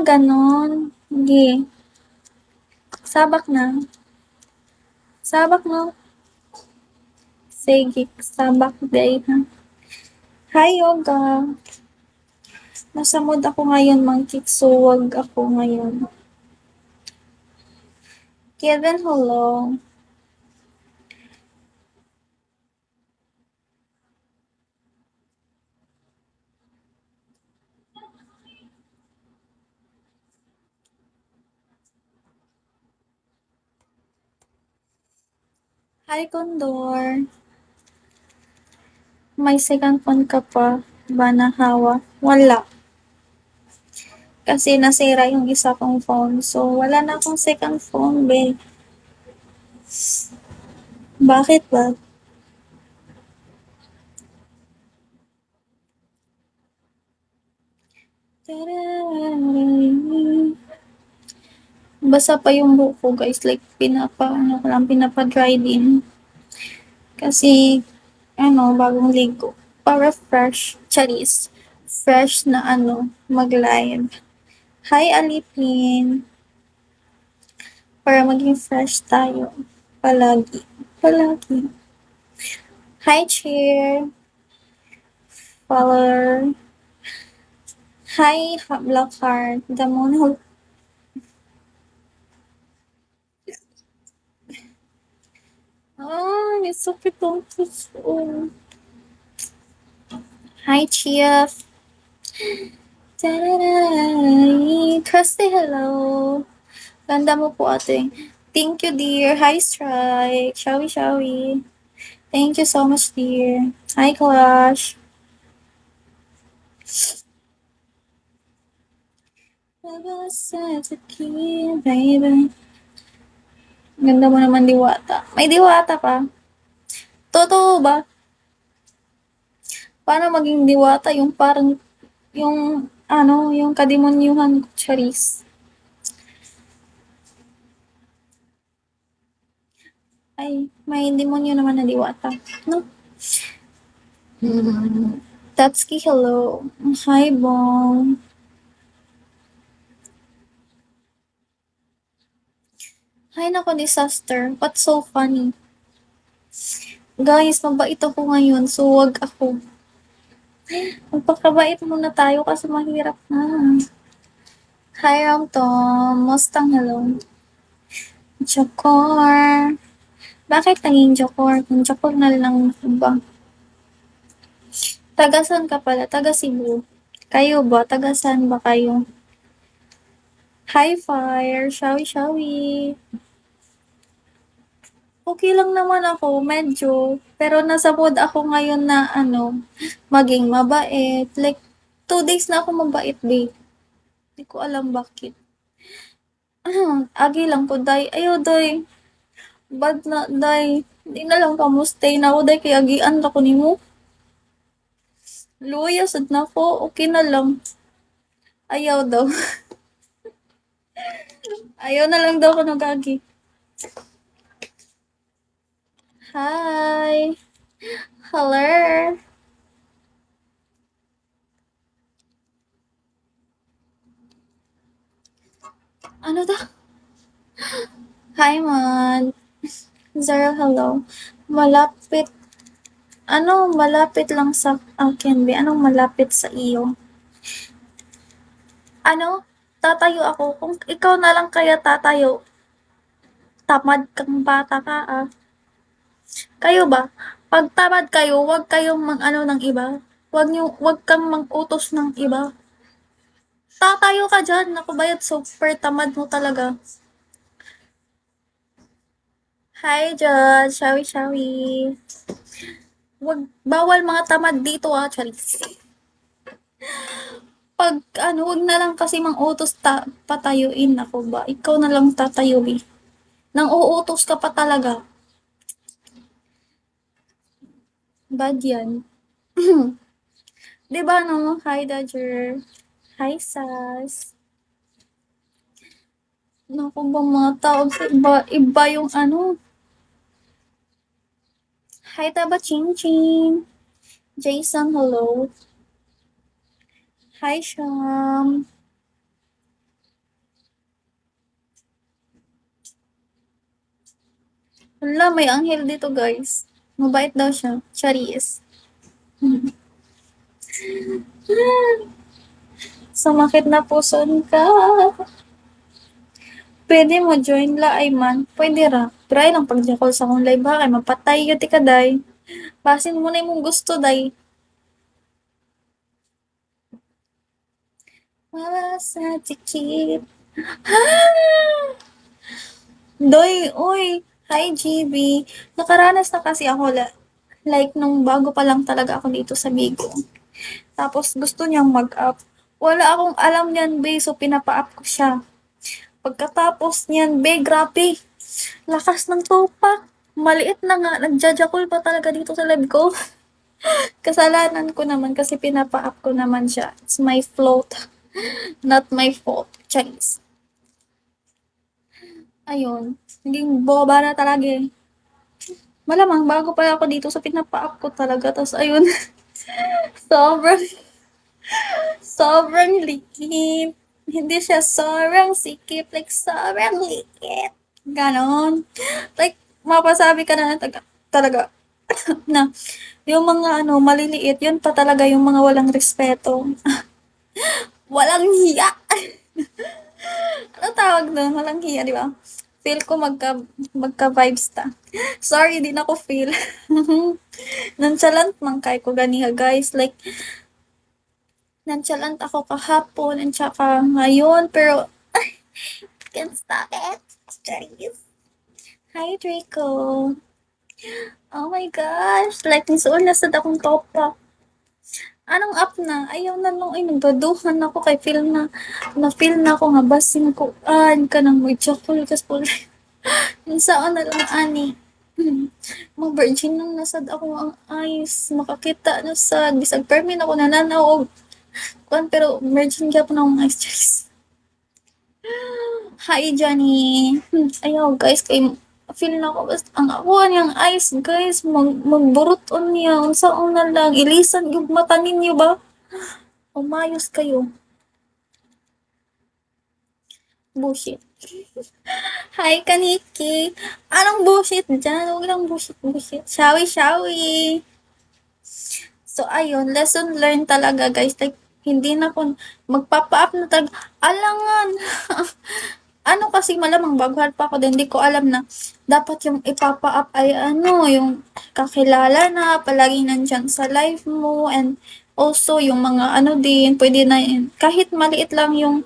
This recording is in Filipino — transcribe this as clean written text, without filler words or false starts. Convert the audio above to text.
gano'n. Sige, sabak na. Sabak na. Sige, sabak day ha. Hi, Yoga. Nasa mood ako ngayon, mangkik, so wag ako ngayon. Kevin, hello. Hi, Condor. May second phone ka pa ba na hawak? Wala. Kasi nasira yung isa kong phone. So, wala na akong second phone, be. Bakit ba? Basa pa yung buhok ko, guys. Like, ano ko lang, pinapa-dry din. Kasi, bagong ligo. Para fresh, charis. Fresh na mag-live. Hi, Alipin. Para maging fresh tayo. Palagi. Palagi. Hi, Cheer. Follower. Hi, Blackheart. The moon. Ay, sakit ang puso. Hi, Chief. Kirsty, hello. Ganda mo po, ate. Thank you, dear. Hi, Strike. Shall we? Thank you so much, dear. Hi, Clash. Baby. Ganda mo naman, Diwata. May Diwata pa. Totoo ba? Paano maging Diwata yung parang, yung kademonyuhan ko, Charis? Ay, may demonyo naman na Diwata. No? Tatsuki, hello. Hi, Bong. Hay nako, disaster. What's so funny? Guys, mabait ako ngayon, so wag ako. Magpakabait muna tayo kasi mahirap na. Hi, Ram Tom. Mustang, hello. Jokor. Bakit naging Jokor? Kung Jokor na lang ba? Tagasan ka pala? Taga Cebu. Kayo ba? Tagasan ba kayo? Hi, Fire. Shawi. Okay lang naman ako, medyo. Pero nasa mood ako ngayon na maging mabait. Like, 2 days na ako mabait, babe. Hindi ko alam bakit. Agi lang ko, day. Ayo, day. Bad na, day. Hindi na lang kamustay na ako, day. Kaya agian ako ni mo. Luya, sad na ko. Okay na lang. Ayaw daw. Ayaw na lang daw ko nagagi. Hi. Hello. Ano da? Hi, man. Zara, hello. Malapit. Malapit lang sa akin, be? Anong malapit sa iyo? Tatayo ako. Kung ikaw na lang kaya tatayo, tamad kang bata ka, ah. Kayo ba? Pag tamad kayo, wag kayong ng iba. Wag kang mang-utos ng iba. Tatayo ka dyan. Naku, bayad super tamad mo talaga. Hi, Judge. Shawi. Bawal mga tamad dito, ah. Charis. Pag wag na lang kasi mang-utos patayuin ako ba? Ikaw na lang tatayuin. Nang uutos ka pa talaga. Bad yan. 'Di ba no? Hi, Dodger. Hi, Sas. Naku ba mga tao iba yung Hi, Taba Chin Chin. Jason, hello. Hi, Sham. Hala, may anghel dito guys. Mabait daw siya. Charis. Sumakit na puson ka. Pwede mo join la ay man. Pwede ra. Try lang pag-jakol sa akong live ha. Kay mapatay yun ti ka day. Basin mo na yung gusto day. Wala sa tikip. Doy, uy. Hi, GB. Nakaranas na kasi ako like nung bago pa lang talaga ako dito sa Bigo. Tapos gusto niyang mag-up. Wala akong alam niyan, be. So, pinapa-up ko siya. Pagkatapos niyan, be, grabe. Lakas ng topak. Maliit na nga. Nagjajakol pa talaga dito sa live ko. Kasalanan ko naman kasi pinapa-up ko naman siya. It's my float. Not my fault. Charis. Ayun. Naging boba na talaga eh. Malamang bago pa ako dito so pinapa-up ko talaga. Tapos ayun. sobrang, sobrang liit. Hindi siya sobrang sikip. Like, sobrang liit. Ganon. Like, mapasabi ka na talaga na yung mga ano, maliliit, yun pa talaga yung mga walang respeto. Walang hiya. Ano tawag doon? Walang hiya, di ba? Feel ko magka-vibes ta. Sorry, di na ko feel. Nonchalant man kay ko ganiha, guys. Like, nonchalant ako kahapon and tsaka ngayon, pero, can't stop it. Charis. Hi, Draco. Oh my gosh. Like, nisuon na sad akong topa. Anong up na? Ayaw na nung, ay, nagdaduhan ako kay feel na-feel na ako nga basin ko, ka nang may chocolate, kas po, yung saan na lang, ani. Mag-virgin nang nasad ako ang eyes, makakita na sad, bisag permin ako nananaw, og, pero virgin ka pa na akong eyes, Charis. Hi, Johnny. Ayaw, guys, kay feel na ko basta ang ako niyang eyes guys magburot on niya unsaon na lang ilisan yung mata ninyo ba umayos kayo bullshit. Hi Kaniki, anong bullshit dyan? Huwag lang bullshit. Shawi. So ayun, lesson learned talaga guys, like hindi na ako magpapa-up na talaga alangan. Ano kasi malamang baguhan pa ako din, di ko alam na dapat yung ipapa-up ay ano, yung kakilala na, palagi nandyan sa live mo, and also yung mga ano din, pwede na yun, kahit maliit lang yung